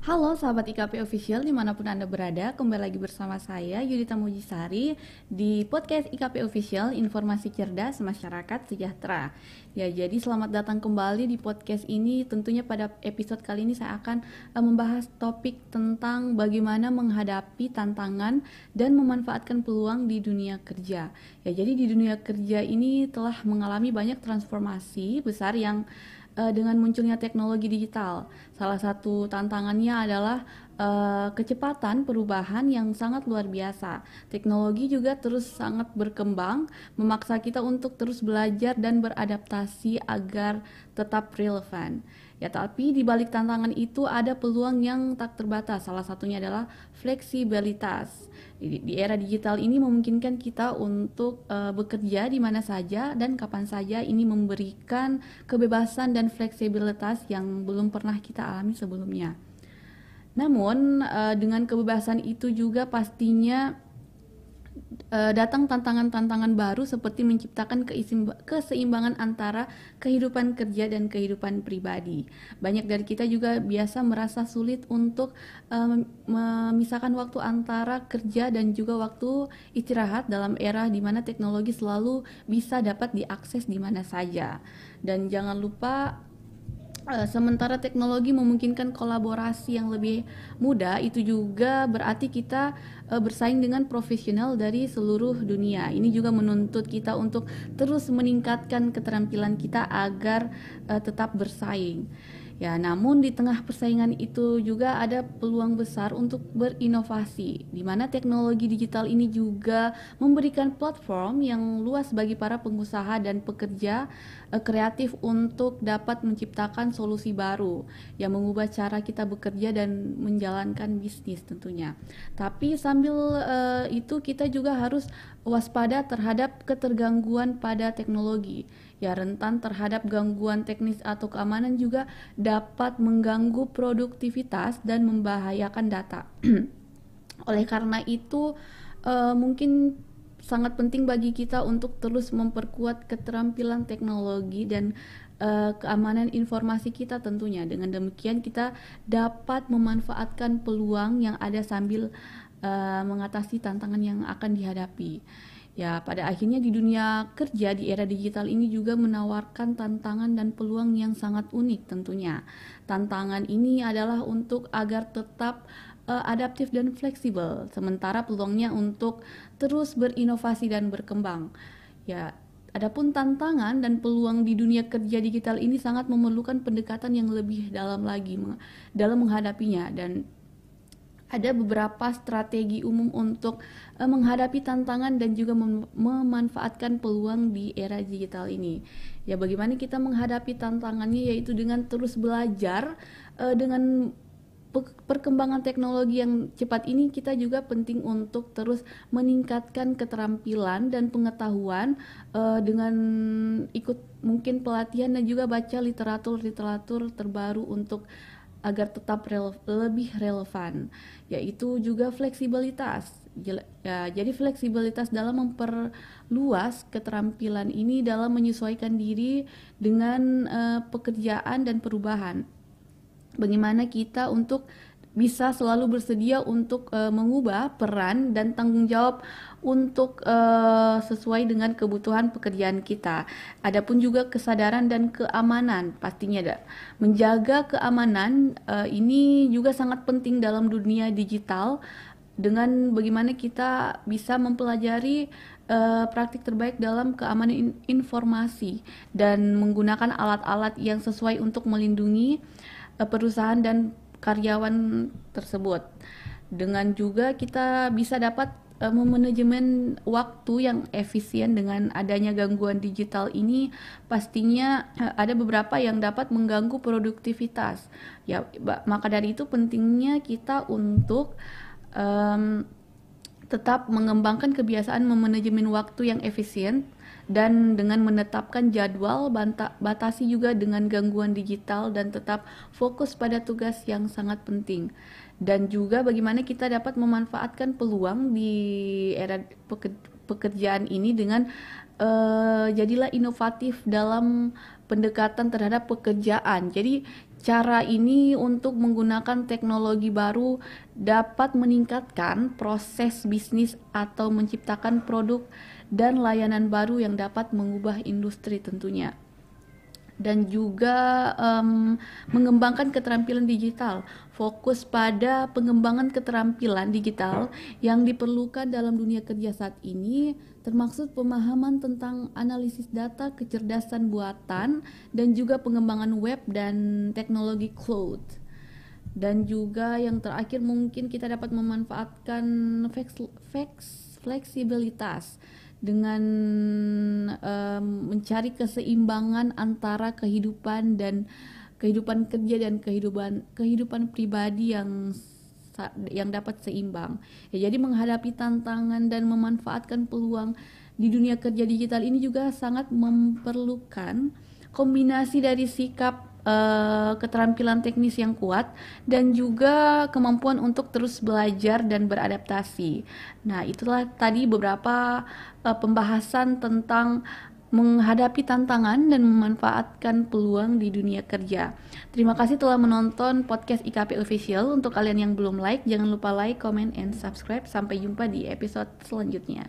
Halo sahabat IKP Official dimanapun Anda berada, kembali lagi bersama saya Yudita Mujisari di podcast IKP Official, Informasi Cerdas Masyarakat Sejahtera. Ya, jadi selamat datang kembali di podcast ini. Tentunya pada episode kali ini saya akan membahas topik tentang bagaimana menghadapi tantangan dan memanfaatkan peluang di dunia kerja. Ya, jadi di dunia kerja ini telah mengalami banyak transformasi besar yang dengan munculnya teknologi digital. Salah satu tantangannya adalah kecepatan perubahan yang sangat luar biasa. Teknologi juga terus sangat berkembang, memaksa kita untuk terus belajar dan beradaptasi agar tetap relevan. Ya, tapi di balik tantangan itu ada peluang yang tak terbatas. Salah satunya adalah fleksibilitas. Di era digital ini memungkinkan kita untuk bekerja di mana saja dan kapan saja. Ini memberikan kebebasan dan fleksibilitas yang belum pernah kita alami sebelumnya. Namun dengan kebebasan itu juga pastinya datang tantangan-tantangan baru seperti menciptakan keseimbangan antara kehidupan kerja dan kehidupan pribadi. Banyak dari kita juga biasa merasa sulit untuk memisahkan waktu antara kerja dan juga waktu istirahat dalam era di mana teknologi selalu bisa dapat diakses di mana saja. Dan jangan lupa sementara teknologi memungkinkan kolaborasi yang lebih mudah, itu juga berarti kita bersaing dengan profesional dari seluruh dunia. Ini juga menuntut kita untuk terus meningkatkan keterampilan kita agar tetap bersaing. Ya, namun di tengah persaingan itu juga ada peluang besar untuk berinovasi, di mana teknologi digital ini juga memberikan platform yang luas bagi para pengusaha dan pekerja kreatif untuk dapat menciptakan solusi baru yang mengubah cara kita bekerja dan menjalankan bisnis tentunya. Tapi sambil itu kita juga harus waspada terhadap ketergangguan pada teknologi. Ya, rentan terhadap gangguan teknis atau keamanan juga dapat mengganggu produktivitas dan membahayakan data. Oleh karena itu, mungkin sangat penting bagi kita untuk terus memperkuat keterampilan teknologi dan keamanan informasi kita tentunya. Dengan demikian kita dapat memanfaatkan peluang yang ada sambil mengatasi tantangan yang akan dihadapi. Ya, pada akhirnya di dunia kerja di era digital ini juga menawarkan tantangan dan peluang yang sangat unik tentunya. Tantangan ini adalah untuk agar tetap adaptif dan fleksibel, sementara peluangnya untuk terus berinovasi dan berkembang. Ya, adapun tantangan dan peluang di dunia kerja digital ini sangat memerlukan pendekatan yang lebih dalam lagi dalam menghadapinya, dan ada beberapa strategi umum untuk menghadapi tantangan dan juga memanfaatkan peluang di era digital ini. Ya, bagaimana kita menghadapi tantangannya, yaitu dengan terus belajar. Dengan perkembangan teknologi yang cepat ini, kita juga penting untuk terus meningkatkan keterampilan dan pengetahuan dengan ikut mungkin pelatihan dan juga baca literatur terbaru untuk agar tetap lebih relevan, yaitu juga fleksibilitas. Ya, jadi fleksibilitas dalam memperluas keterampilan ini dalam menyesuaikan diri dengan pekerjaan dan perubahan. Bagaimana kita untuk bisa selalu bersedia untuk mengubah peran dan tanggung jawab untuk sesuai dengan kebutuhan pekerjaan kita. Adapun juga kesadaran dan keamanan, pastinya menjaga keamanan ini juga sangat penting dalam dunia digital, dengan bagaimana kita bisa mempelajari praktik terbaik dalam keamanan informasi dan menggunakan alat-alat yang sesuai untuk melindungi perusahaan dan karyawan tersebut. Dengan juga kita bisa dapat memanajemen waktu yang efisien. Dengan adanya gangguan digital ini pastinya ada beberapa yang dapat mengganggu produktivitas. Ya, maka dari itu pentingnya kita untuk tetap mengembangkan kebiasaan memanajemen waktu yang efisien, dan dengan menetapkan jadwal, batasi juga dengan gangguan digital dan tetap fokus pada tugas yang sangat penting. Dan juga bagaimana kita dapat memanfaatkan peluang di era pekerjaan ini dengan jadilah inovatif dalam pendekatan terhadap pekerjaan. Jadi cara ini untuk menggunakan teknologi baru dapat meningkatkan proses bisnis atau menciptakan produk dan layanan baru yang dapat mengubah industri tentunya. Dan juga mengembangkan keterampilan digital. Fokus pada pengembangan keterampilan digital yang diperlukan dalam dunia kerja saat ini, termaksud pemahaman tentang analisis data, kecerdasan buatan, dan juga pengembangan web dan teknologi cloud. Dan juga yang terakhir mungkin kita dapat memanfaatkan fleksibilitas dengan mencari keseimbangan antara kehidupan kerja dan kehidupan pribadi yang dapat seimbang. Ya, jadi menghadapi tantangan dan memanfaatkan peluang di dunia kerja digital ini juga sangat memerlukan kombinasi dari sikap keterampilan teknis yang kuat dan juga kemampuan untuk terus belajar dan beradaptasi. Nah, itulah tadi beberapa pembahasan tentang menghadapi tantangan dan memanfaatkan peluang di dunia kerja. Terima kasih telah menonton podcast IKP Official. Untuk kalian yang belum like, jangan lupa like, comment, and subscribe. Sampai jumpa di episode selanjutnya.